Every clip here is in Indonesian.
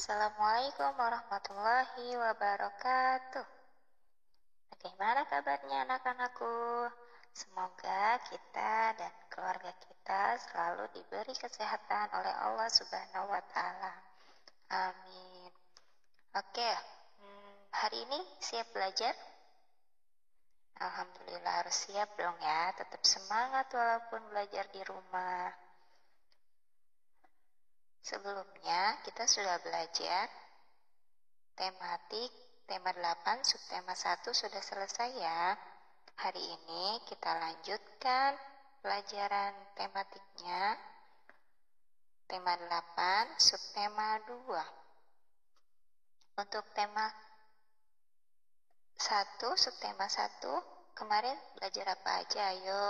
Assalamualaikum warahmatullahi wabarakatuh. Bagaimana kabarnya anak-anakku? Semoga kita dan keluarga kita selalu diberi kesehatan oleh Allah Subhanahu wa Ta'ala. Amin. Oke, hari ini siap belajar? Alhamdulillah harus siap dong ya. Tetap semangat walaupun belajar di rumah. Sebelumnya kita sudah belajar tematik, tema 8, subtema 1 sudah selesai ya. Hari ini kita lanjutkan pelajaran tematiknya. Tema 8, subtema 2. Untuk tema 1, subtema 1, kemarin belajar apa aja? Ayo.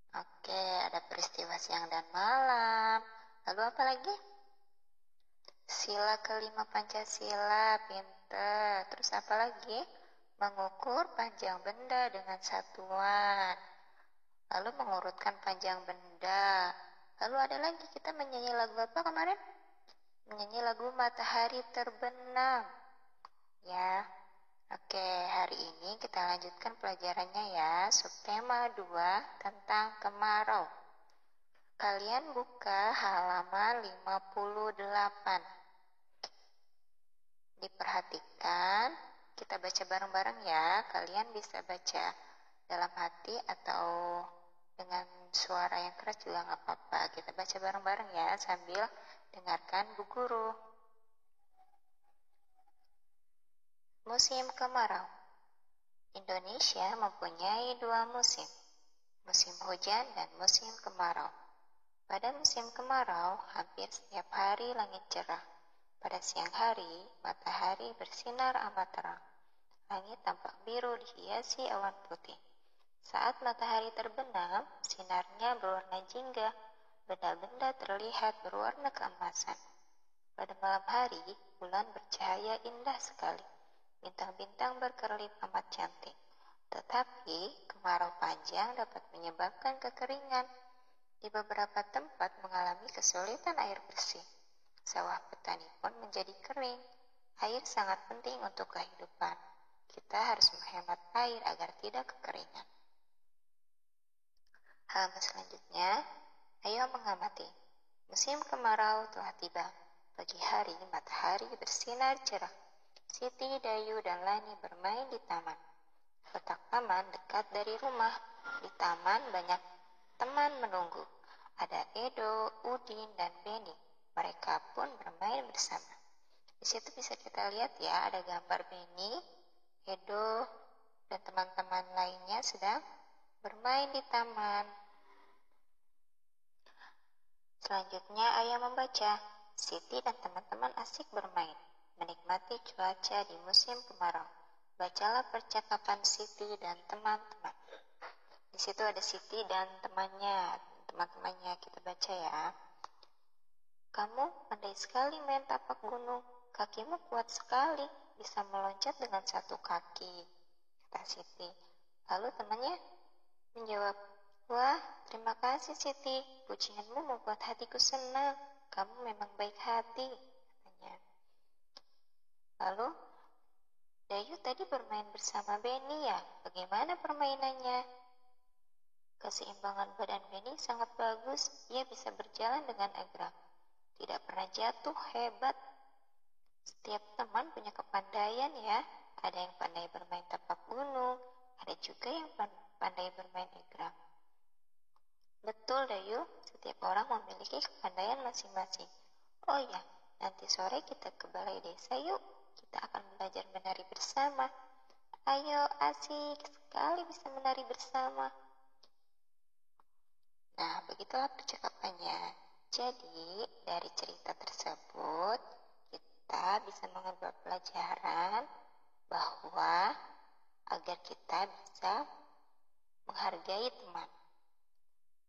Oke, ada peristiwa siang dan malam. Lalu apa lagi? Sila kelima Pancasila, pinter. Terus apa lagi? Mengukur panjang benda dengan satuan. Lalu mengurutkan panjang benda. Lalu ada lagi, kita menyanyi lagu apa kemarin? Menyanyi lagu Matahari Terbenam. Ya. Oke, hari ini kita lanjutkan pelajarannya ya. Subtema 2 tentang kemarau. Kalian buka halaman 58. Diperhatikan, kita baca bareng-bareng ya. Kalian bisa baca dalam hati atau dengan suara yang keras juga nggak apa-apa. Kita baca bareng-bareng ya sambil dengarkan Bu Guru. Musim kemarau. Indonesia mempunyai 2 musim, musim hujan dan musim kemarau. Pada musim kemarau, hampir setiap hari langit cerah. Pada siang hari, matahari bersinar amat terang. Langit tampak biru dihiasi awan putih. Saat matahari terbenam, sinarnya berwarna jingga. Benda-benda terlihat berwarna keemasan. Pada malam hari, bulan bercahaya indah sekali. Bintang-bintang berkerlip amat cantik. Tetapi, kemarau panjang dapat menyebabkan kekeringan. Di beberapa tempat mengalami kesulitan air bersih. Sawah petani pun menjadi kering. Air sangat penting untuk kehidupan. Kita harus menghemat air agar tidak kekeringan. Halaman selanjutnya, ayo mengamati. Musim kemarau telah tiba. Pagi hari matahari bersinar cerah. Siti, Dayu, dan Lani bermain di taman. Letak taman dekat dari rumah. Di taman banyak teman menunggu. Ada Edo, Udin, dan Beni. Mereka pun bermain bersama. Di situ bisa kita lihat ya, ada gambar Beni, Edo, dan teman-teman lainnya sedang bermain di taman. Selanjutnya, ayah membaca. Siti dan teman-teman asik bermain, menikmati cuaca di musim kemarau. Bacalah percakapan Siti dan teman-teman. Di situ ada Siti dan teman-temannya kita baca ya. Kamu pandai sekali main tapak gunung. Kakimu kuat sekali, bisa meloncat dengan satu kaki, kata Siti. Lalu temannya menjawab, wah, terima kasih Siti. Pujianmu membuat hatiku senang. Kamu memang baik hati, katanya. Lalu, Dayu tadi bermain bersama Beni ya? Bagaimana permainannya? Keseimbangan badan Beni sangat bagus. Ia bisa berjalan dengan agrah. Tidak pernah jatuh, hebat. Setiap teman punya kepandaian ya. Ada yang pandai bermain tapak gunung, ada juga yang pandai bermain egrang. Betul Dayu, setiap orang memiliki kepandaian masing-masing. Oh ya, nanti sore kita ke balai desa yuk. Kita akan belajar menari bersama. Ayo, asik sekali bisa menari bersama. Nah, begitulah percakapannya. Jadi, dari cerita tersebut, kita bisa mengambil pelajaran bahwa agar kita bisa menghargai teman.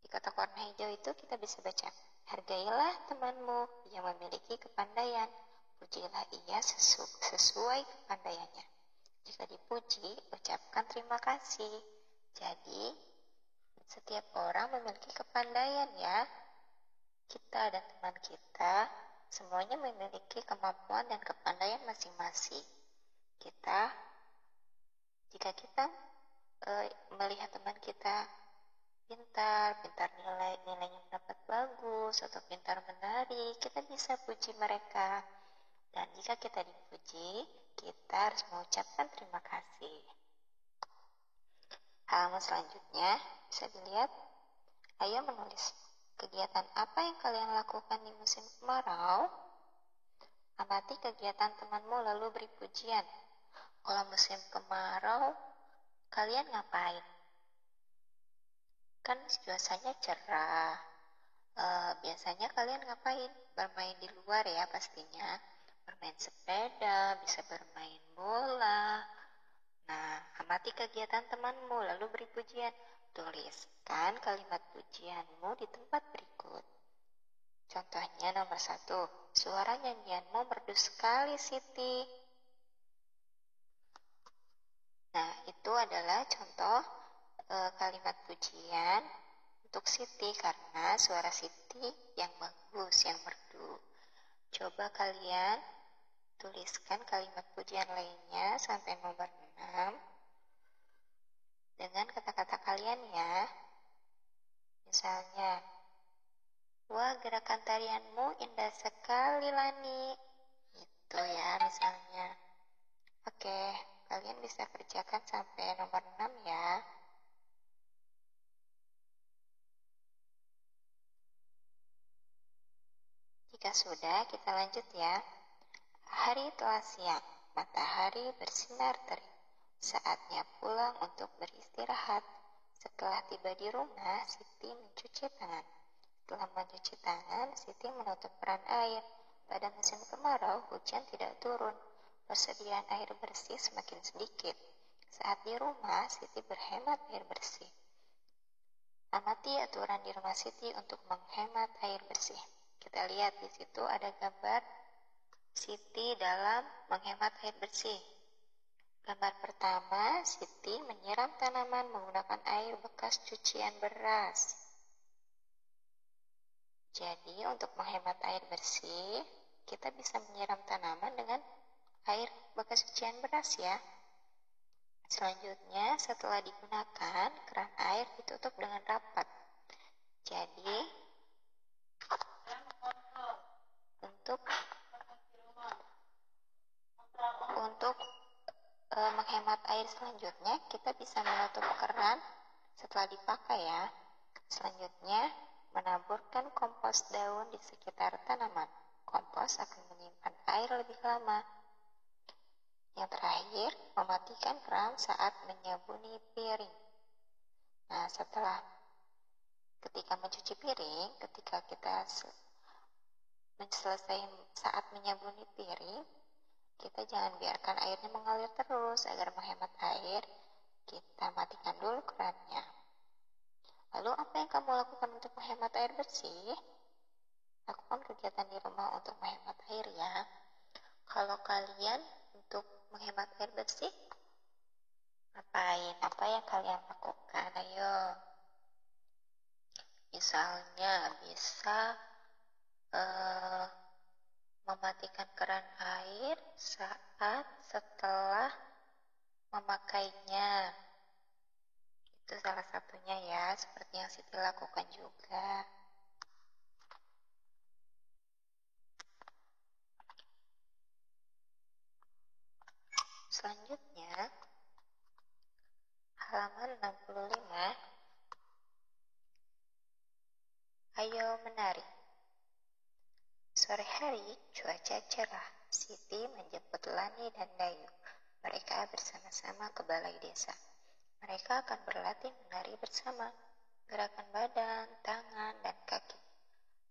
Di kotak warna hijau itu kita bisa baca, hargailah temanmu yang memiliki kepandaian, pujilah ia sesuai kepandaiannya. Jika dipuji, ucapkan terima kasih. Jadi, setiap orang memiliki kepandaian ya. Kita kita dan teman kita semuanya memiliki kemampuan dan kepandaian masing-masing. Jika kita melihat teman kita pintar nilainya mendapat bagus, atau pintar menari, kita bisa puji mereka. Dan jika kita dipuji, kita harus mengucapkan terima kasih. Halaman selanjutnya bisa dilihat. Ayo menulis kegiatan apa yang kalian lakukan di musim kemarau. Amati kegiatan temanmu lalu beri pujian. Kalau musim kemarau, kalian ngapain? Kan cuacanya cerah. Biasanya kalian ngapain? Bermain di luar ya pastinya. Bermain sepeda, bisa bermain bola. Nah, amati kegiatan temanmu lalu beri pujian. Tuliskan kalimat pujianmu di tempat berikut. Contohnya nomor 1, suara nyanyianmu merdu sekali, Siti. Nah, itu adalah contoh kalimat pujian untuk Siti karena suara Siti yang bagus, yang merdu. Coba kalian tuliskan kalimat pujian lainnya sampai nomor 6 dengan kata-kata kalian ya. Misalnya, wah, gerakan tarianmu indah sekali, Lani. Itu ya misalnya. Oke, kalian bisa kerjakan sampai nomor 6 ya. Jika sudah, kita lanjut ya. Hari telah siang, matahari bersinar terik. Saatnya pulang untuk beristirahat. Setelah tiba di rumah, Siti mencuci tangan. Setelah mencuci tangan, Siti menutup keran air. Pada musim kemarau, hujan tidak turun. Persediaan air bersih semakin sedikit. Saat di rumah, Siti berhemat air bersih. Amati aturan di rumah Siti untuk menghemat air bersih. Kita lihat di situ ada gambar Siti dalam menghemat air bersih. Gambar pertama, Siti menyiram tanaman menggunakan air bekas cucian beras. Jadi, untuk menghemat air bersih, kita bisa menyiram tanaman dengan air bekas cucian beras ya. Selanjutnya, setelah digunakan, keran air ditutup dengan rapat. Jadi, untuk menghemat air selanjutnya, kita bisa menutup keran setelah dipakai ya. Selanjutnya, menaburkan kompos daun di sekitar tanaman. Kompos akan menyimpan air lebih lama. Yang terakhir, mematikan keran saat menyabuni piring. Nah, ketika mencuci piring, ketika kita selesai saat menyabuni piring, kita jangan biarkan airnya mengalir terus. Agar menghemat air, kita matikan dulu kerannya. Lalu apa yang kamu lakukan untuk menghemat air bersih? Lakukan kegiatan di rumah untuk menghemat air ya. Kalau kalian untuk menghemat air bersih, ngapain? Apa yang kalian lakukan? Ayo. Misalnya bisa mematikan keran air saat setelah memakainya. Itu salah satunya ya, seperti yang Siti lakukan juga. Selanjutnya, halaman 65. Ayo menari. Sore hari, cuaca cerah. Siti menjemput Lani dan Dayu. Mereka bersama-sama ke balai desa. Mereka akan berlatih menari bersama. Gerakan badan, tangan, dan kaki.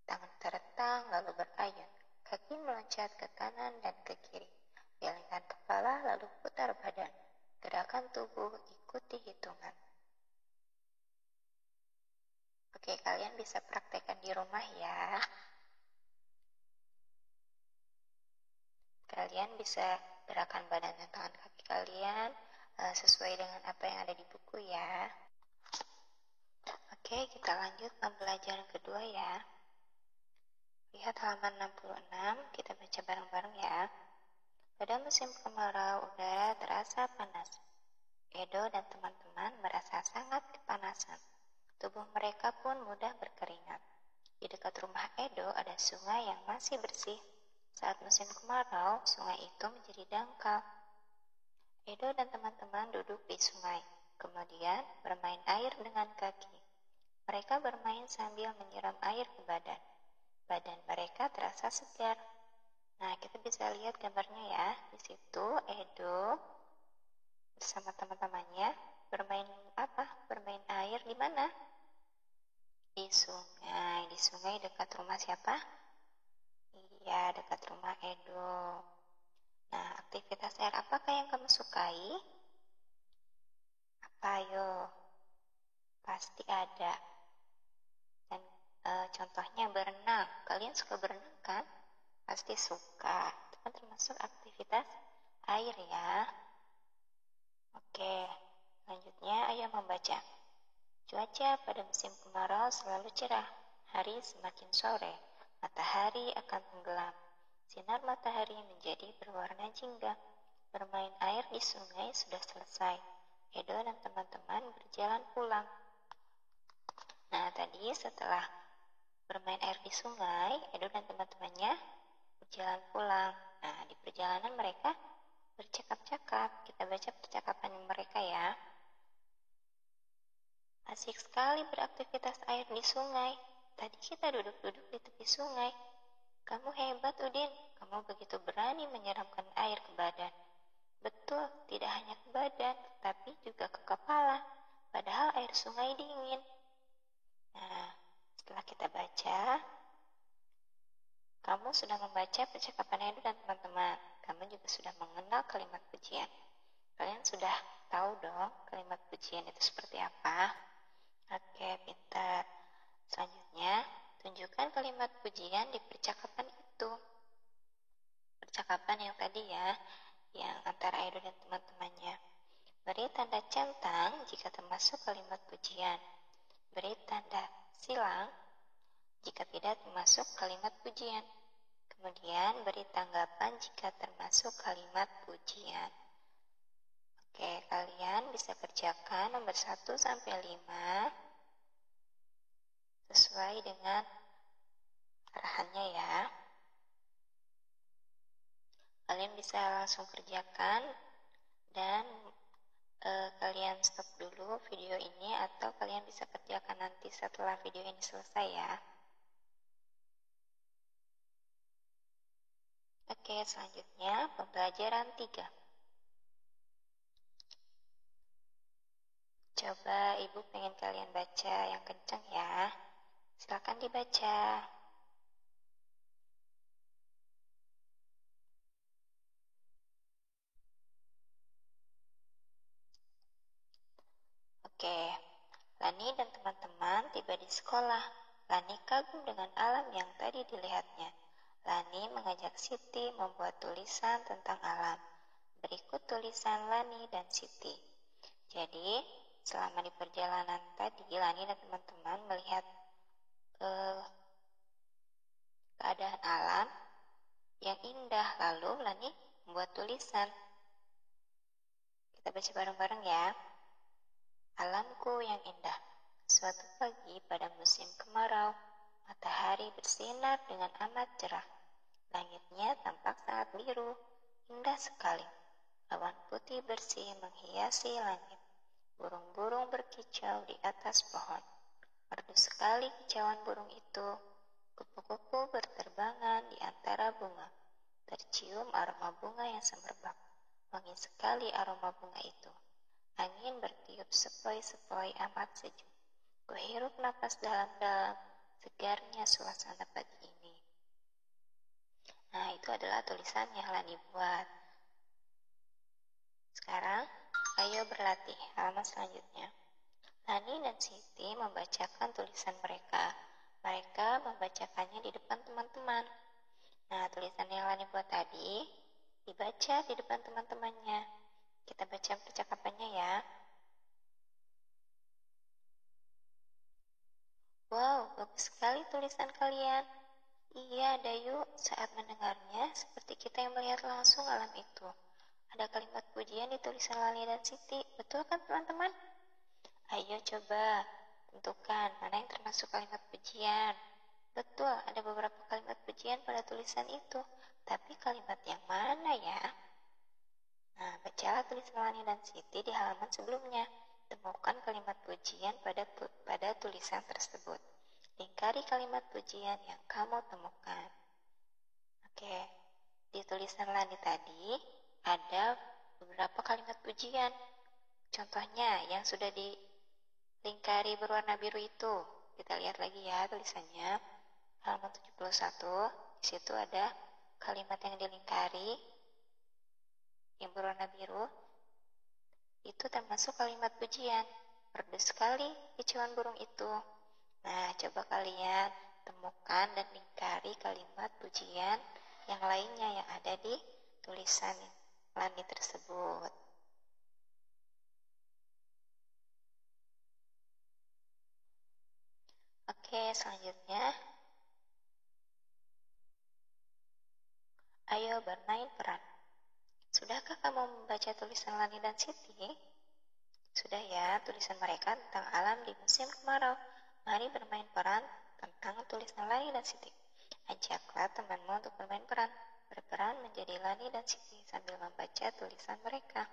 Tangan terentang lalu berayun. Kaki meloncat ke kanan dan ke kiri. Gelengkan kepala lalu putar badan. Gerakan tubuh ikuti hitungan. Oke, kalian bisa praktekkan di rumah ya. Kalian bisa gerakan badan dan tangan kaki kalian sesuai dengan apa yang ada di buku ya. Oke, kita lanjut pembelajaran kedua ya. halaman 66, kita baca bareng-bareng ya. Pada musim kemarau, udara terasa panas. Edo dan teman-teman merasa sangat kepanasan. Tubuh mereka pun mudah berkeringat. Di dekat rumah Edo ada sungai yang masih bersih. Saat musim kemarau, sungai itu menjadi dangkal. Edo dan teman-teman duduk di sungai, kemudian bermain air dengan kaki. Mereka bermain sambil menyiram air ke badan. Badan mereka terasa segar. Nah, kita bisa lihat gambarnya ya. Di situ Edo bersama teman-temannya bermain apa? Bermain air di mana? Di sungai. Di sungai dekat rumah siapa? Iya, dekat rumah Edo. Nah, aktivitas air apakah yang kamu sukai? Apa yo? Pasti ada. Dan contohnya berenang. Kalian suka berenang kan? Pasti suka. Itu kan termasuk aktivitas air ya. Oke, selanjutnya ayo membaca. Cuaca pada musim kemarau selalu cerah. Hari semakin sore, matahari akan tenggelam. Sinar matahari menjadi berwarna jingga. Bermain air di sungai sudah selesai. Edo dan teman-teman berjalan pulang. Nah, tadi setelah bermain air di sungai, Edo dan teman-temannya berjalan pulang. Nah, di perjalanan mereka bercakap-cakap. Kita baca percakapan mereka ya. Asik sekali beraktivitas air di sungai. Tadi kita duduk-duduk di tepi sungai. Kamu hebat, Udin. Kamu begitu berani menyeramkan air ke badan. Betul, tidak hanya ke badan, tapi juga ke kepala. Padahal air sungai dingin. Nah, setelah kita baca, kamu sudah membaca percakapan Edo dan teman-teman. Kamu juga sudah mengenal kalimat pujian. Kalian sudah tahu dong kalimat pujian itu seperti apa? Oke, pintar. Selanjutnya, tunjukkan kalimat pujian di percakapan itu. Percakapan yang tadi ya, yang antara Edo dan teman-temannya. Beri tanda centang jika termasuk kalimat pujian. Beri tanda silang jika tidak termasuk kalimat pujian. Kemudian beri tanggapan jika termasuk kalimat pujian. Oke, kalian bisa kerjakan nomor 1 sampai 5 sesuai dengan arahannya ya. Kalian bisa langsung kerjakan dan kalian stop dulu video ini atau kalian bisa kerjakan nanti setelah video ini selesai ya. Oke, selanjutnya pembelajaran 3. Coba ibu pengen kalian baca yang kencang ya. Silakan dibaca. Oke, Lani dan teman-teman tiba di sekolah. Lani kagum dengan alam yang tadi dilihatnya. Lani mengajak Siti membuat tulisan tentang alam. Berikut tulisan Lani dan Siti. Jadi, selama di perjalanan tadi, Lani dan teman-teman melihat keadaan alam yang indah. Lalu Lani membuat tulisan. Kita baca bareng-bareng ya. Alamku yang indah. Suatu pagi pada musim kemarau, matahari bersinar dengan amat cerah. Langitnya tampak sangat biru, indah sekali. Awan putih bersih menghiasi langit. Burung-burung berkicau di atas pohon. Merdu sekali kicauan burung itu. Kupu-kupu berterbangan di antara bunga. Tercium aroma bunga yang semerbak. Wangi sekali aroma bunga itu. Angin bertiup sepoi-sepoi amat sejuk. Kuhirup napas dalam-dalam, segarnya suasana pagi ini. Nah, itu adalah tulisan yang Lani buat. Sekarang, ayo berlatih halaman selanjutnya. Lani dan Siti membacakan tulisan mereka. Mereka membacakannya di depan teman-teman. Nah, tulisan yang Lani buat tadi dibaca di depan teman-temannya. Kita baca percakapannya ya. Wow, bagus sekali tulisan kalian. Iya, Dayu, saat mendengarnya, seperti kita yang melihat langsung alam itu. Ada kalimat pujian di tulisan Lani dan Siti, betul kan teman-teman? Ayo coba tentukan mana yang termasuk kalimat pujian. Betul, ada beberapa kalimat pujian pada tulisan itu, tapi kalimat yang mana ya? Nah, bacalah tulisan Lani dan Siti di halaman sebelumnya. Temukan kalimat pujian pada tulisan tersebut. Lingkari kalimat pujian yang kamu temukan. Oke, di tulisan Lani tadi ada beberapa kalimat pujian. Contohnya yang sudah dilingkari berwarna biru itu. Kita lihat lagi ya tulisannya. Halaman 71, di situ ada kalimat yang dilingkari yang berwarna biru. Itu termasuk kalimat pujian. Merdu sekali kicauan burung itu. Nah, coba kalian temukan dan lingkari kalimat pujian yang lainnya yang ada di tulisan Lani tersebut. Oke, selanjutnya. Ayo bermain peran. Sudahkah kamu membaca tulisan Lani dan Siti? Sudah ya, tulisan mereka tentang alam di musim kemarau. Mari bermain peran tentang tulisan Lani dan Siti. Ajaklah temanmu untuk bermain peran. Berperan menjadi Lani dan Siti sambil membaca tulisan mereka.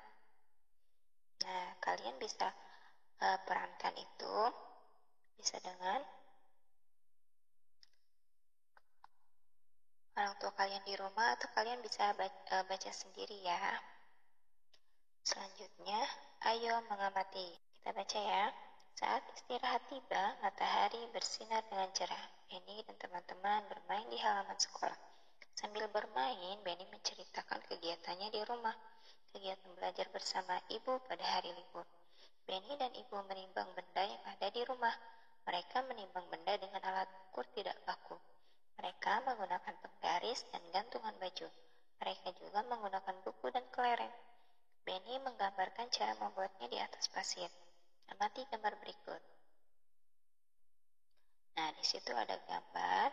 Nah, kalian bisa perankan itu bisa dengan orang tua kalian di rumah atau kalian bisa baca sendiri ya. Selanjutnya, ayo mengamati. Kita baca ya. Saat istirahat tiba, matahari bersinar dengan cerah. Benny dan teman-teman bermain di halaman sekolah. Sambil bermain, Benny menceritakan kegiatannya di rumah. Kegiatan belajar bersama ibu pada hari libur. Benny dan ibu menimbang benda yang ada di rumah. Mereka menimbang benda dengan alat ukur tidak baku. Mereka menggunakan penggaris dan gantungan baju. Mereka juga menggunakan buku dan kelereng. Benny menggambarkan cara membuatnya di atas pasir. Amati gambar berikut. Nah, di situ ada gambar.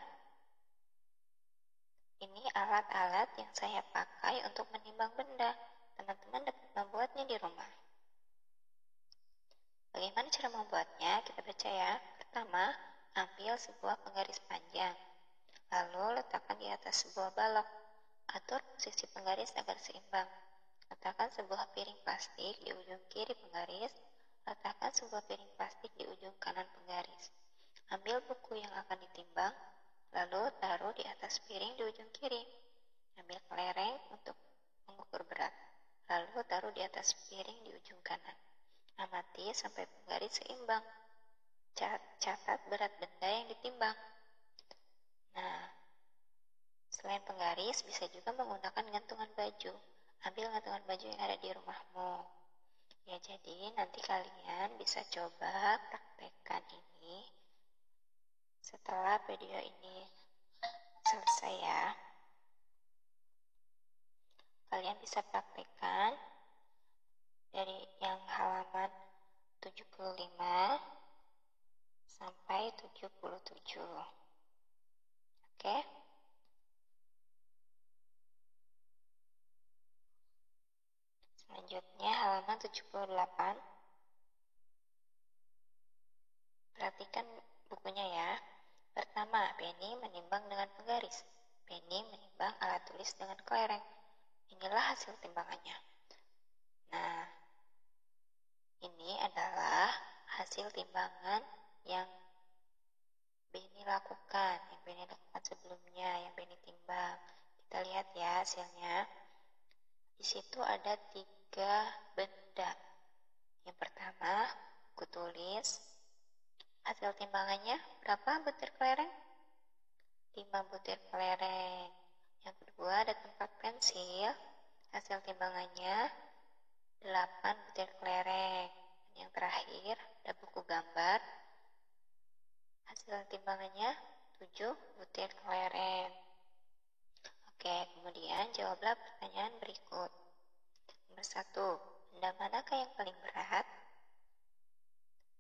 Ini alat-alat yang saya pakai untuk menimbang benda. Teman-teman dapat membuatnya di rumah. Bagaimana cara membuatnya? Kita baca ya. Pertama, ambil sebuah penggaris panjang. Lalu letakkan di atas sebuah balok. Atur posisi penggaris agar seimbang. Letakkan sebuah piring plastik di ujung kiri penggaris. Letakkan sebuah piring plastik di ujung kanan penggaris. Ambil buku yang akan ditimbang, lalu taruh di atas piring di ujung kiri. Ambil kelereng untuk mengukur berat, lalu taruh di atas piring di ujung kanan. Amati sampai penggaris seimbang. Catat berat benda yang ditimbang. Nah, selain penggaris, bisa juga menggunakan gantungan baju. Ambil gantungan baju yang ada di rumahmu. Ya, jadi nanti kalian bisa coba praktekkan ini setelah video ini selesai ya. Kalian bisa praktekkan dari yang halaman 75 sampai 77. Oke? Selanjutnya halaman 78. Perhatikan bukunya ya. Pertama, Benny menimbang dengan penggaris. Benny menimbang alat tulis dengan kelereng. Inilah hasil timbangannya. Nah, ini adalah hasil timbangan yang Benny lakukan sebelumnya, yang Benny timbang. Kita lihat ya hasilnya. Di situ ada 3 benda. Yang pertama, aku tulis hasil timbangannya berapa butir kelereng? 5 butir kelereng. Yang kedua ada tempat pensil. Hasil timbangannya 8 butir kelereng. Dan yang terakhir ada buku gambar. Hasil timbangannya 7 butir kelereng. Oke, kemudian jawablah pertanyaan berikut. Nomor 1, benda manakah yang paling berat?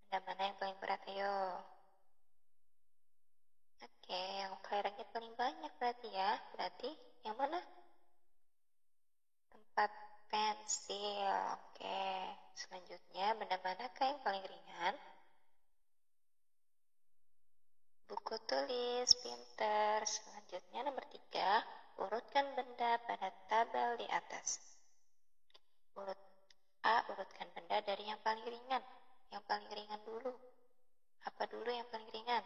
Benda mana yang paling berat? Ayo. Oke, yang kelerengnya paling banyak berarti ya. Berarti yang mana? Tempat pensil. Oke. Selanjutnya, benda manakah yang paling ringan? Buku tulis, pinter. Selanjutnya nomor 3, urutkan benda pada tabel di atas. Urutkan benda dari yang paling ringan. Yang paling ringan dulu. Apa dulu yang paling ringan?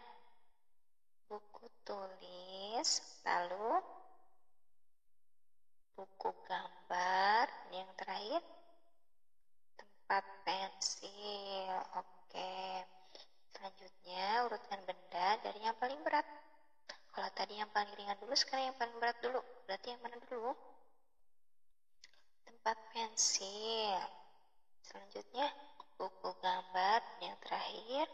Buku tulis, lalu buku gambar, yang terakhir tempat pensil. Oke. Selanjutnya, urutkan benda dari yang paling berat. Kalau tadi yang paling ringan dulu, sekarang yang paling berat dulu. Berarti yang mana dulu? Tempat pensil. Selanjutnya, buku gambar. Yang terakhir,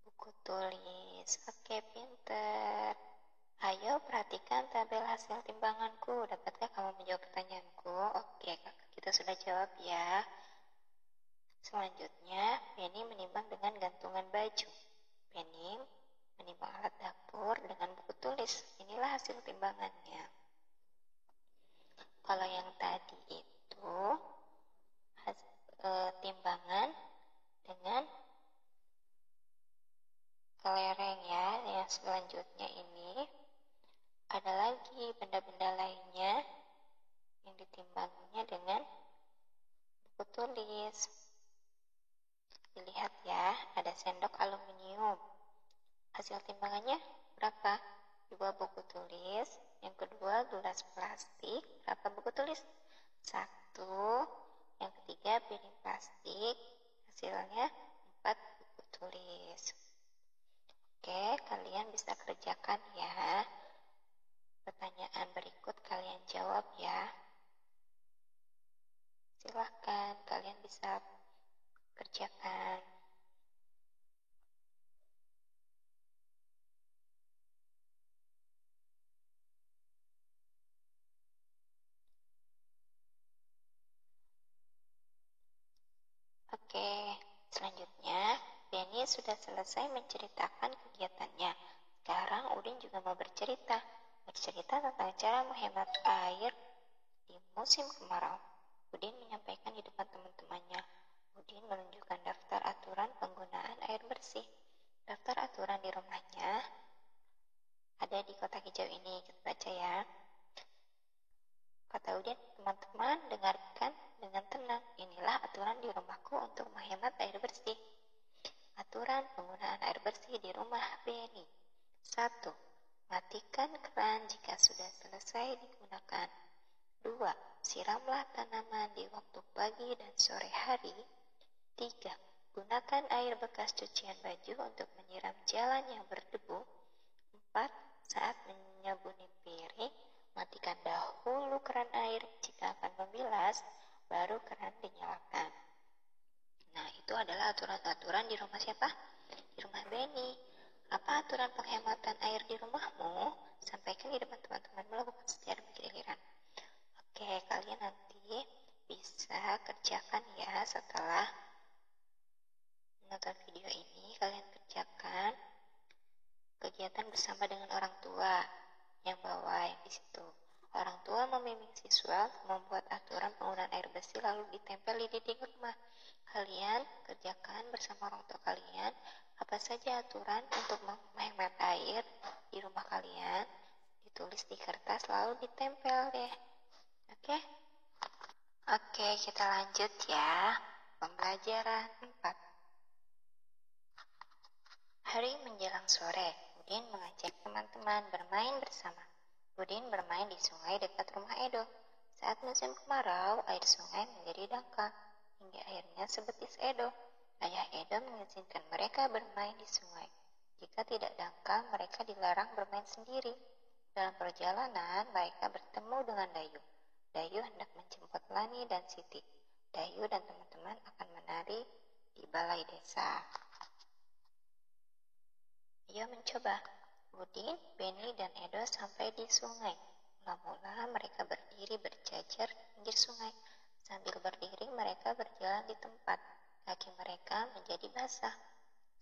buku tulis. Oke, pinter. Ayo perhatikan tabel hasil timbanganku. Dapatkah kamu menjawab pertanyaanku? Oke, kita sudah jawab ya. Selanjutnya, Benny menimbang dengan gantungan baju. Benny menimbang alat dapur dengan buku tulis. Inilah hasil timbangannya. Kalau yang tadi itu timbangan dengan kelereng ya. Yang selanjutnya ini ada lagi benda-benda lainnya yang ditimbangnya dengan buku tulis. Dilihat ya, ada sendok aluminium. Hasil timbangannya berapa? 2 buku tulis. Yang kedua, gelas plastik. Berapa buku tulis? 1. Yang ketiga, piring plastik. Hasilnya 4 buku tulis. Oke, kalian bisa kerjakan ya. Pertanyaan berikut kalian jawab ya. Silahkan, kalian bisa kerjakan. Oke, selanjutnya Benny sudah selesai menceritakan kegiatannya. Sekarang Udin juga mau bercerita tentang cara menghemat air di musim kemarau. Udin menyampaikan di depan teman-temannya. Udin menunjukkan daftar aturan penggunaan air bersih. Daftar aturan di rumahnya ada di kotak hijau ini. Kita baca ya. Kata Udin, teman-teman dengarkan dengan tenang. Inilah aturan di rumahku untuk menghemat air bersih. Aturan penggunaan air bersih di rumah Benny. 1. Matikan keran jika sudah selesai digunakan. 2. Siramlah tanaman di waktu pagi dan sore hari. 3. Gunakan air bekas cucian baju untuk menyiram jalan yang berdebu. 4. Saat menyabuni piring, matikan dahulu keran air. Jika akan membilas, baru keran dinyalakan. Nah, itu adalah aturan-aturan di rumah siapa? Di rumah Benny. Apa aturan penghematan air di rumahmu? Sampaikan di depan teman-teman melakukan secara bergiliran. Oke, kalian nanti bisa kerjakan ya setelah menonton video ini. Kalian kerjakan kegiatan bersama dengan orang tua yang bawa yang di situ. Orang tua membimbing siswa membuat aturan penggunaan air bersih lalu ditempel di dinding rumah. Kalian kerjakan bersama orang tua kalian apa saja aturan untuk menghemat air di rumah kalian. Ditulis di kertas lalu ditempel deh. Oke? Oke, kita lanjut ya. Pembelajaran 4. Hari menjelang sore, Udin mengajak teman-teman bermain bersama. Udin bermain di sungai dekat rumah Edo. Saat musim kemarau, air sungai menjadi dangkal, hingga airnya sebetis Edo. Ayah Edo mengizinkan mereka bermain di sungai. Jika tidak dangkal, mereka dilarang bermain sendiri. Dalam perjalanan, mereka bertemu dengan Dayu. Dayu hendak menjemput Lani dan Siti. Dayu dan teman-teman akan menari di balai desa. Ia mencoba. Udin, Benny, dan Edo sampai di sungai. Mula-mula mereka berdiri berjajar di pinggir sungai. Sambil berdiri mereka berjalan di tempat. Kaki mereka menjadi basah.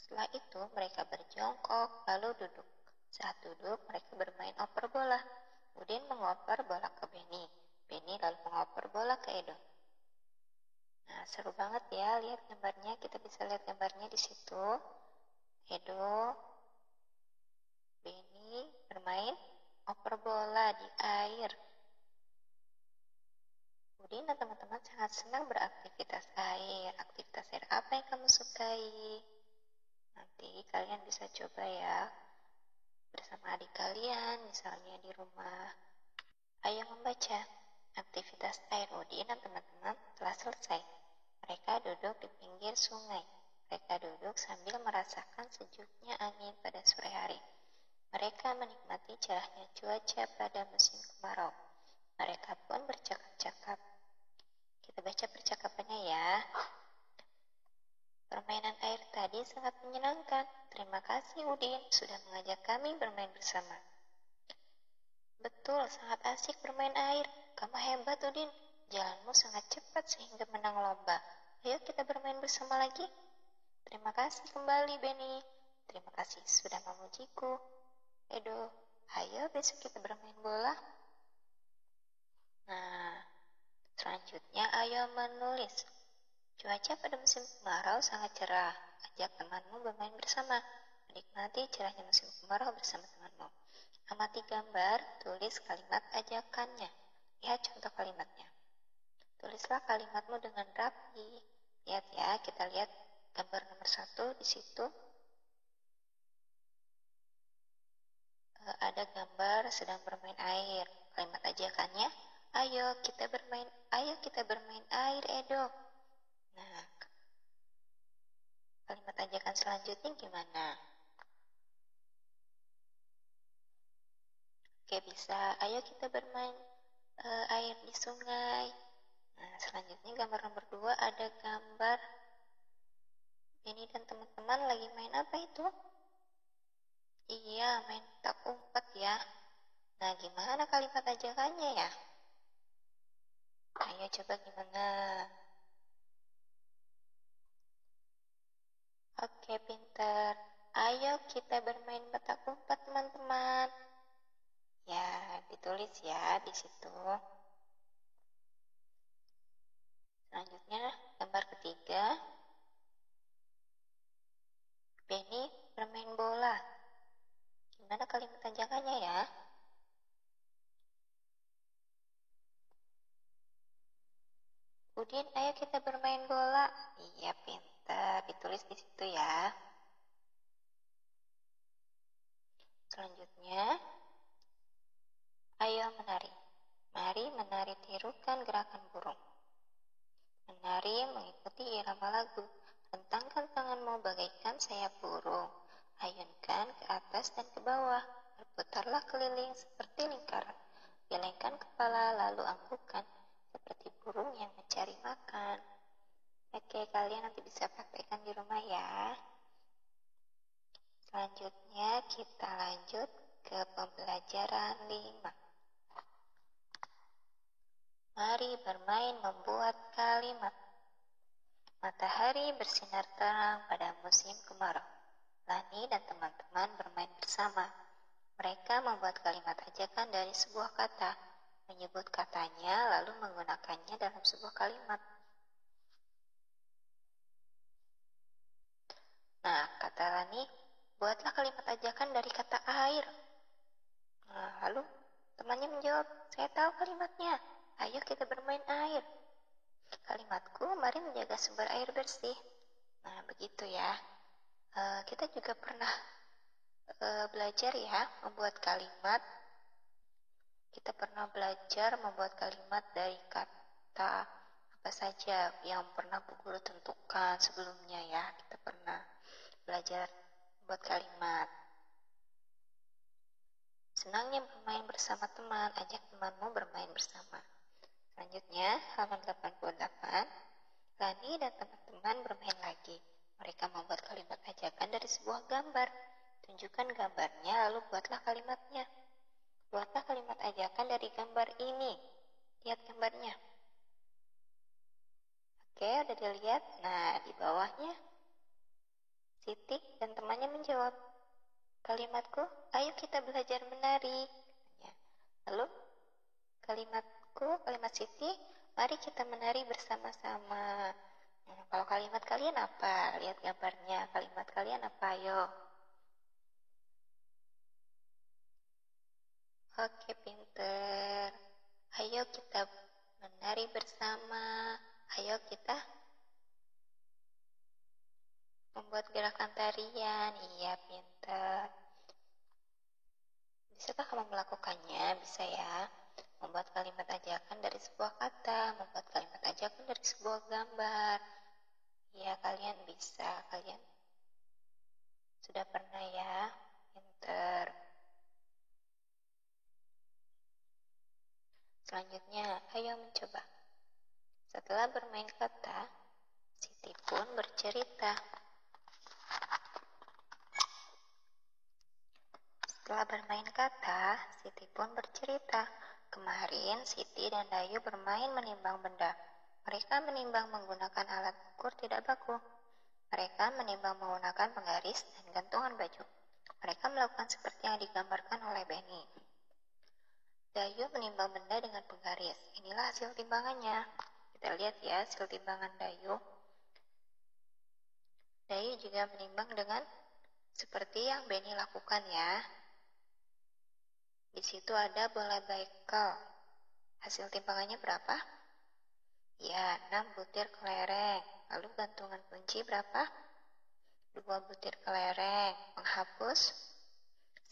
Setelah itu mereka berjongkok lalu duduk. Saat duduk, mereka bermain oper bola. Udin mengoper bola ke Beni. Beni lalu mengoper bola ke Edo. Nah, seru banget ya lihat gambarnya. Kita bisa lihat gambarnya di situ. Edo, Beni bermain oper bola di air. Udin dan teman-teman sangat senang beraktivitas air. Aktivitas air apa yang kamu sukai? Nanti kalian bisa coba ya bersama adik kalian, misalnya di rumah. Ayo membaca. Aktivitas air Udin dan teman-teman telah selesai. Mereka duduk di pinggir sungai. Mereka duduk sambil merasakan sejuknya angin pada sore hari. Mereka menikmati cerahnya cuaca pada musim kemarau. Mereka pun bercakap-cakap. Kita baca percakapannya ya. Permainan air tadi sangat menyenangkan. Terima kasih Udin sudah mengajak kami bermain bersama. Betul, sangat asik bermain air. Kamu hebat Udin. Jalanmu sangat cepat sehingga menang lomba. Ayo kita bermain bersama lagi. Terima kasih kembali Beni. Terima kasih sudah memujiku. Edo, ayo besok kita bermain bola. Nah, selanjutnya ayo menulis. Cuaca pada musim kemarau sangat cerah. Ajak temanmu bermain bersama. Menikmati cerahnya musim kemarau bersama temanmu. Amati gambar, tulis kalimat ajakannya. Lihat contoh kalimatnya. Tulislah kalimatmu dengan rapi. Lihat ya, kita lihat gambar nomor 1 di situ. Ada gambar sedang bermain air. Kalimat ajakannya, ayo kita bermain air Edo. Nah, kalimat ajakan selanjutnya gimana? Oke, bisa. Ayo kita bermain air di sungai. Nah, selanjutnya gambar nomor 2 ada gambar Beni dan teman-teman lagi main apa itu? Iya, main petak umpet ya. Nah, gimana kalimat ajakannya ya? Ayo coba gimana? Oke, pinter. Ayo kita bermain petak umpet, teman-teman. Ya, ditulis ya di situ. Selanjutnya, gambar ketiga. Beni bermain bola. Gimana kalimat ajakannya ya? Udin, ayo kita bermain bola. Iya, pinter. Ditulis di situ ya. Selanjutnya, ayo menari. Mari menari tirukan gerakan burung. Menari mengikuti irama lagu. Rentangkan tanganmu bagaikan sayap burung. Ayunkan ke atas dan ke bawah. Berputarlah keliling seperti lingkaran. Gelengkan kepala lalu anggukan seperti burung yang mencari makan. Oke, kalian nanti bisa praktekkan di rumah ya. Selanjutnya kita lanjut ke pembelajaran 5. Mari bermain membuat kalimat. Matahari bersinar terang pada musim kemarau. Lani dan teman-teman bermain bersama. Mereka membuat kalimat ajakan dari sebuah kata, menyebut katanya lalu menggunakannya dalam sebuah kalimat. Nah, kata Lani, buatlah kalimat ajakan dari kata air. Nah, lalu temannya menjawab, saya tahu kalimatnya. Ayo kita bermain air. Kalimatku, mari menjaga sumber air bersih. Nah, begitu ya. Kita juga pernah belajar ya membuat kalimat. Kita pernah belajar membuat kalimat dari kata apa saja yang pernah Bu Guru tentukan sebelumnya ya. Kita pernah belajar membuat kalimat. Senangnya bermain bersama teman, ajak temanmu bermain bersama. Selanjutnya, halaman 88. Lani dan teman-teman bermain lagi. Mereka membuat kalimat ajakan dari sebuah gambar. Tunjukkan gambarnya, lalu buatlah kalimatnya. Buatlah kalimat ajakan dari gambar ini. Lihat gambarnya. Oke, udah dilihat? Nah, di bawahnya Siti dan temannya menjawab, kalimatku, ayo kita belajar menari. Lalu kalimat Siti, mari kita menari bersama-sama. Kalau kalimat kalian apa? Lihat gambarnya, kalimat kalian apa? Ayo. Oke, pinter. Ayo kita menari bersama. Ayo kita membuat gerakan tarian. Iya, pinter. Bisakah kamu melakukannya? Bisa ya. Membuat kalimat ajakan dari sebuah kata, membuat kalimat ajakan dari sebuah gambar. Ya, kalian bisa. Kalian sudah pernah ya. Pinter. Selanjutnya, ayo mencoba. Setelah bermain kata, Siti pun bercerita. Setelah bermain kata, Siti pun bercerita. Kemarin Siti dan Dayu bermain menimbang benda. Mereka menimbang menggunakan alat ukur tidak baku. Mereka menimbang menggunakan penggaris dan gantungan baju. Mereka melakukan seperti yang digambarkan oleh Benny. Dayu menimbang benda dengan penggaris. Inilah hasil timbangannya. Kita lihat ya hasil timbangan Dayu. Dayu juga menimbang dengan seperti yang Benny lakukan ya. Di situ ada bola bekel. Hasil timbangannya berapa? Ya, 6 butir kelereng. Lalu gantungan kunci berapa? 2 butir kelereng. Penghapus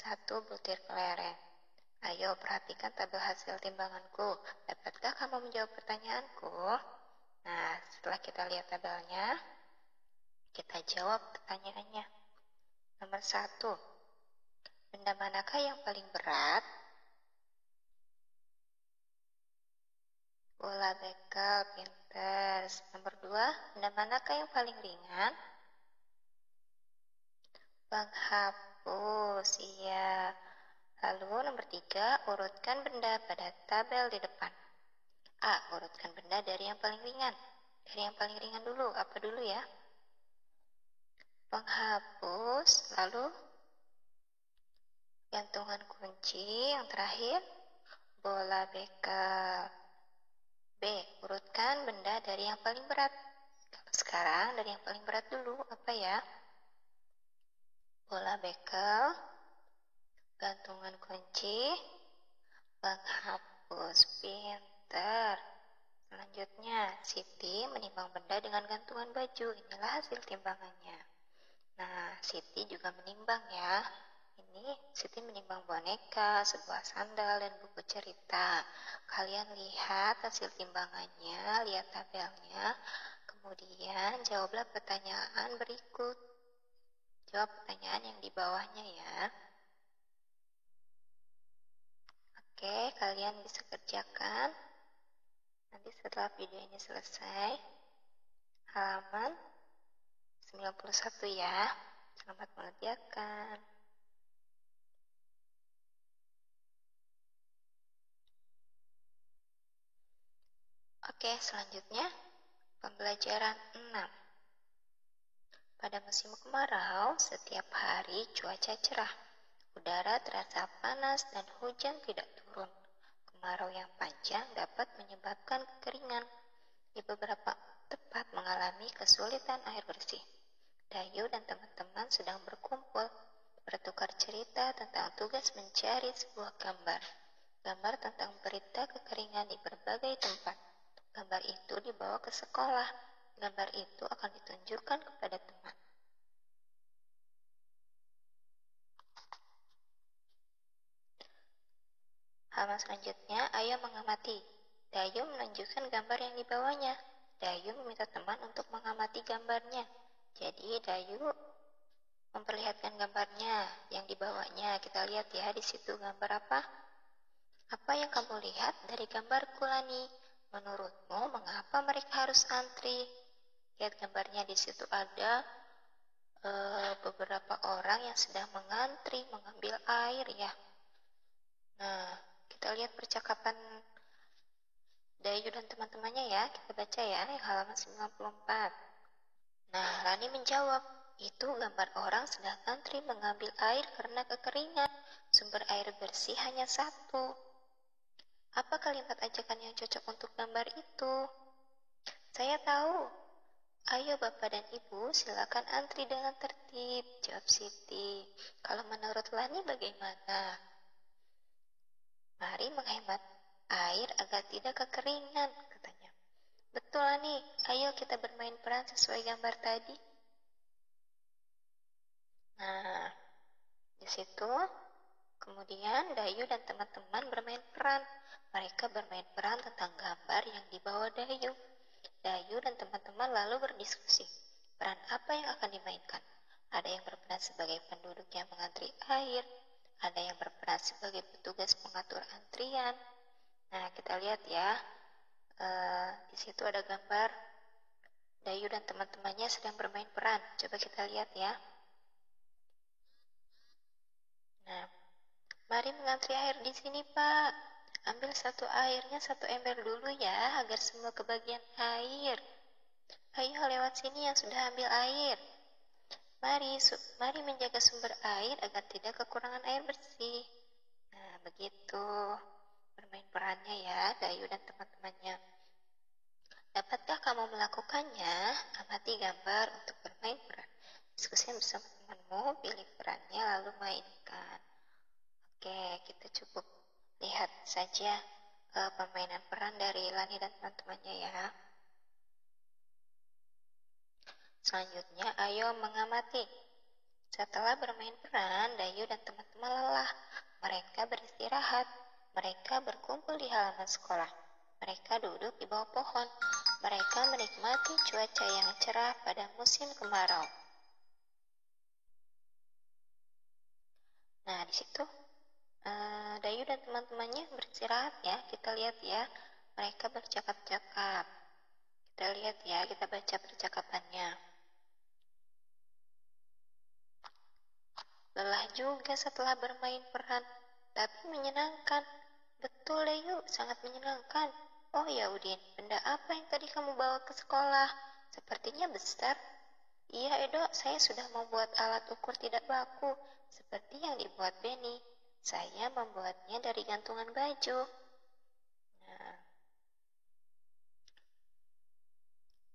1 butir kelereng. Ayo perhatikan tabel hasil timbanganku. Dapatkah kamu menjawab pertanyaanku? Nah, setelah kita lihat tabelnya, kita jawab pertanyaannya. Nomor 1. Benda manakah yang paling berat? Bola bekel, pinter. Nomor 2, benda manakah yang paling ringan? Penghapus, iya. Lalu nomor 3, urutkan benda pada tabel di depan. A, urutkan benda dari yang paling ringan. Dari yang paling ringan dulu, apa dulu ya? Penghapus, lalu gantungan kunci, yang terakhir bola bekel. B, urutkan benda dari yang paling berat. Kalau sekarang dari yang paling berat dulu, apa ya? Bola bekel, gantungan kunci, penghapus, pinter. Selanjutnya, Siti menimbang benda dengan gantungan baju. Inilah hasil timbangannya. Nah, Siti juga menimbang ya. Ini Siti menimbang boneka, sebuah sandal, dan buku cerita. Kalian lihat hasil timbangannya, lihat tabelnya, kemudian jawablah pertanyaan berikut. Jawab pertanyaan yang di bawahnya ya. Oke, kalian bisa kerjakan. Nanti setelah video ini selesai, halaman 91 ya. Selamat mengerjakan. Oke, selanjutnya pembelajaran 6. Pada musim kemarau, setiap hari cuaca cerah. Udara terasa panas dan hujan tidak turun. Kemarau yang panjang dapat menyebabkan kekeringan. Di beberapa tempat mengalami kesulitan air bersih. Dayu dan teman-teman sedang berkumpul, bertukar cerita tentang tugas mencari sebuah gambar. Gambar tentang berita kekeringan di berbagai tempat. Gambar itu dibawa ke sekolah. Gambar itu akan ditunjukkan kepada teman. Halaman selanjutnya, ayo mengamati. Dayu menunjukkan gambar yang dibawanya. Dayu meminta teman untuk mengamati gambarnya. Jadi Dayu memperlihatkan gambarnya yang dibawanya. Kita lihat ya di situ gambar apa? Apa yang kamu lihat dari gambar Kulani? Menurutmu mengapa mereka harus antri? Lihat gambarnya di situ ada beberapa orang yang sedang mengantri mengambil air ya. Nah, kita lihat percakapan Dayu dan teman-temannya ya. Kita baca ya, yang halaman 94. Nah, Rani menjawab, Itu gambar orang sedang antri mengambil air karena kekeringan. Sumber air bersih hanya satu. Apa kalimat ajakan yang cocok untuk gambar itu? Saya tahu. Ayo Bapak dan Ibu, silakan antri dengan tertib, jawab Siti. Kalau menurut Lani bagaimana? Mari menghemat air agar tidak kekeringan, katanya. Betul Lani, ayo kita bermain peran sesuai gambar tadi. Nah, di situ kemudian Dayu dan teman-teman bermain peran. Mereka bermain peran tentang gambar yang dibawa Dayu. Dayu dan teman-teman lalu berdiskusi. Peran apa yang akan dimainkan? Ada yang berperan sebagai penduduk yang mengantri air. Ada yang berperan sebagai petugas pengatur antrian. Nah, kita lihat ya. Di situ ada gambar Dayu dan teman-temannya sedang bermain peran. Coba kita lihat ya. Nah, mari mengantri air di sini, Pak. Ambil airnya satu ember dulu ya, agar semua kebagian air. Ayo lewat sini yang sudah ambil air. Mari menjaga sumber air agar tidak kekurangan air bersih. Nah, begitu bermain perannya ya, Dayu dan teman-temannya. Dapatkah kamu melakukannya? Amati gambar untuk bermain peran. Diskusi bersama temanmu, pilih perannya lalu mainkan. Oke, kita cukup lihat saja permainan peran dari Lani dan teman-temannya ya. Selanjutnya, ayo mengamati. Setelah bermain peran, Dayu dan teman-teman lelah. Mereka beristirahat. Mereka berkumpul di halaman sekolah. Mereka duduk di bawah pohon. Mereka menikmati cuaca yang cerah pada musim kemarau. Nah, di situ Dayu dan teman-temannya beristirahat ya. Kita lihat ya, mereka bercakap-cakap. Kita lihat ya, kita baca percakapannya. Lelah juga setelah bermain peran, tapi menyenangkan. Betul Dayu, sangat menyenangkan. Oh ya Udin, benda apa yang tadi kamu bawa ke sekolah? Sepertinya besar. Iya Edo, saya sudah membuat alat ukur tidak baku, seperti yang dibuat Benny. Saya membuatnya dari gantungan baju. Nah,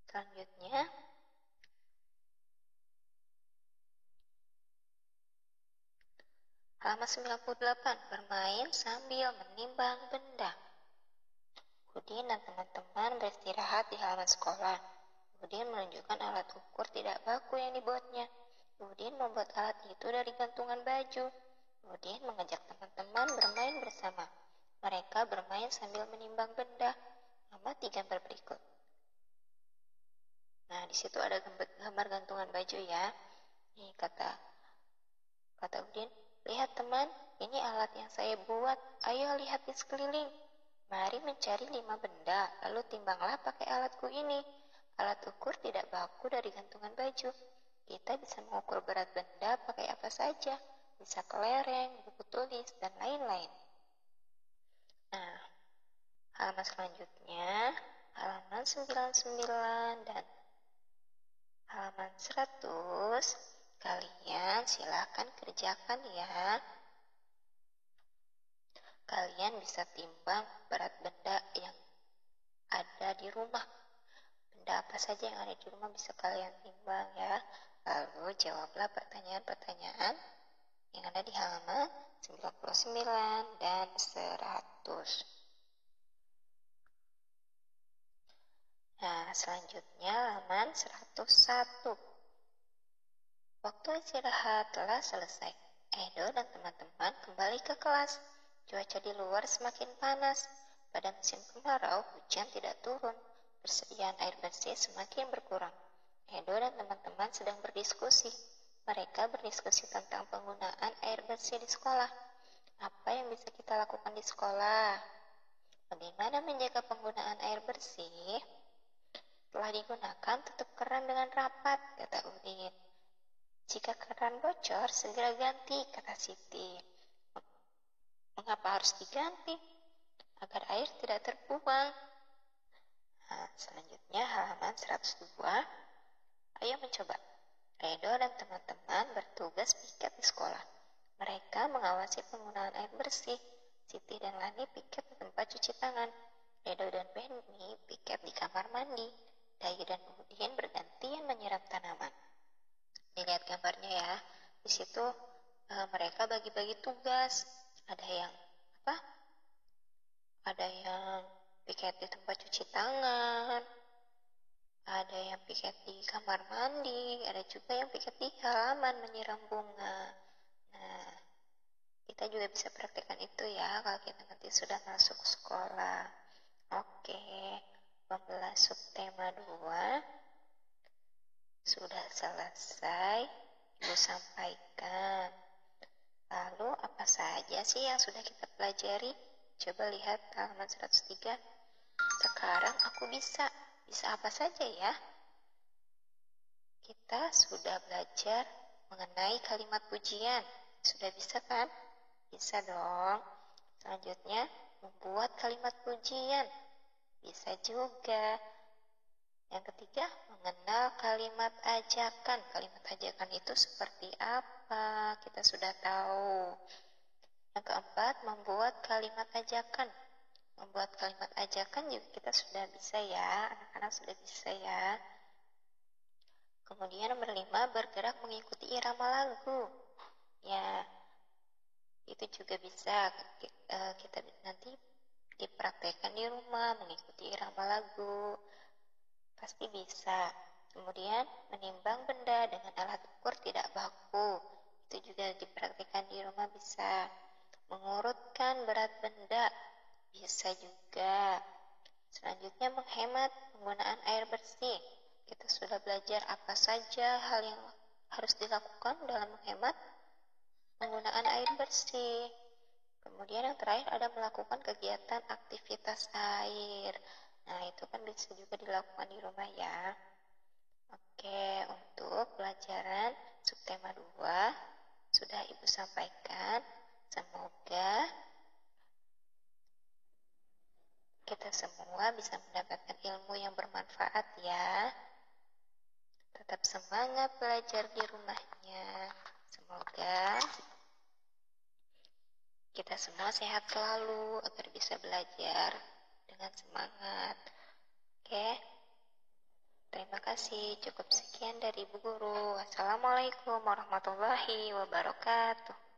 selanjutnya, halaman 98, bermain sambil menimbang benda. Udin dan teman-teman beristirahat di halaman sekolah. Udin menunjukkan alat ukur tidak baku yang dibuatnya. Udin membuat alat itu dari gantungan baju. Udin mengajak teman-teman bermain bersama. Mereka bermain sambil menimbang benda. Amati gambar berikut. Nah, di situ ada gambar gantungan baju ya. Nih kata Udin, lihat teman, ini alat yang saya buat. Ayo lihat di sekeliling. Mari mencari 5 benda, lalu timbanglah pakai alatku ini. Alat ukur tidak baku dari gantungan baju. Kita bisa mengukur berat benda pakai apa saja. Bisa kelereng, buku tulis, dan lain-lain. Nah, halaman selanjutnya, halaman 99 dan halaman 100. Kalian silakan kerjakan ya. Kalian bisa timbang berat benda yang ada di rumah. Benda apa saja yang ada di rumah bisa kalian timbang ya. Lalu jawablah pertanyaan-pertanyaan yang ada di halaman 99 dan 100. Nah, selanjutnya halaman 101. Waktu istirahat telah selesai. Edo dan teman-teman kembali ke kelas. Cuaca di luar semakin panas. Pada musim kemarau, hujan tidak turun. Persediaan air bersih semakin berkurang. Edo dan teman-teman sedang berdiskusi. Mereka berdiskusi tentang penggunaan air bersih di sekolah. Apa yang bisa kita lakukan di sekolah? Bagaimana menjaga penggunaan air bersih? Setelah digunakan, tutup keran dengan rapat, kata Udin. Jika keran bocor, segera ganti, kata Siti. Mengapa harus diganti? Agar air tidak terbuang. Nah, selanjutnya halaman 102. Ayo mencoba. Redo dan teman-teman bertugas piket di sekolah. Mereka mengawasi penggunaan air bersih. Siti dan Lani piket di tempat cuci tangan. Redo dan Benny piket di kamar mandi. Dayu dan Udin bergantian menyiram tanaman. Dilihat gambarnya ya. Di situ mereka bagi-bagi tugas. Ada yang piket di tempat cuci tangan, ada yang piket di kamar mandi, ada juga yang piket di halaman menyiram bunga. Nah, kita juga bisa praktekkan itu ya kalau kita nanti sudah masuk sekolah. Oke, pembelas subtema 2 sudah selesai Ibu sampaikan. Lalu apa saja sih yang sudah kita pelajari? Coba lihat halaman 103. Sekarang aku bisa apa saja ya? Kita sudah belajar mengenai kalimat pujian. Sudah bisa kan? Bisa dong. Selanjutnya, membuat kalimat pujian. Bisa juga. Yang ketiga, mengenal kalimat ajakan. Kalimat ajakan itu seperti apa? Kita sudah tahu. Yang keempat, membuat kalimat ajakan. Membuat kalimat ajakan juga kita sudah bisa ya. Anak-anak sudah bisa ya. Kemudian nomor 5, bergerak mengikuti irama lagu. Ya, itu juga bisa kita nanti dipraktekkan di rumah, mengikuti irama lagu. Pasti bisa. Kemudian menimbang benda dengan alat ukur tidak baku. Itu juga dipraktekkan di rumah bisa. Mengurutkan berat benda bisa juga. Selanjutnya menghemat penggunaan air bersih. Kita sudah belajar apa saja hal yang harus dilakukan dalam menghemat penggunaan air bersih. Kemudian yang terakhir ada melakukan kegiatan aktivitas air. Nah, itu kan bisa juga dilakukan di rumah ya. Oke, untuk pelajaran subtema 2 sudah Ibu sampaikan. Semoga kita semua bisa mendapatkan ilmu yang bermanfaat ya. Tetap semangat belajar di rumahnya. Semoga kita semua sehat selalu agar bisa belajar dengan semangat. Oke, terima kasih. Cukup sekian dari Ibu Guru. Wassalamualaikum warahmatullahi wabarakatuh.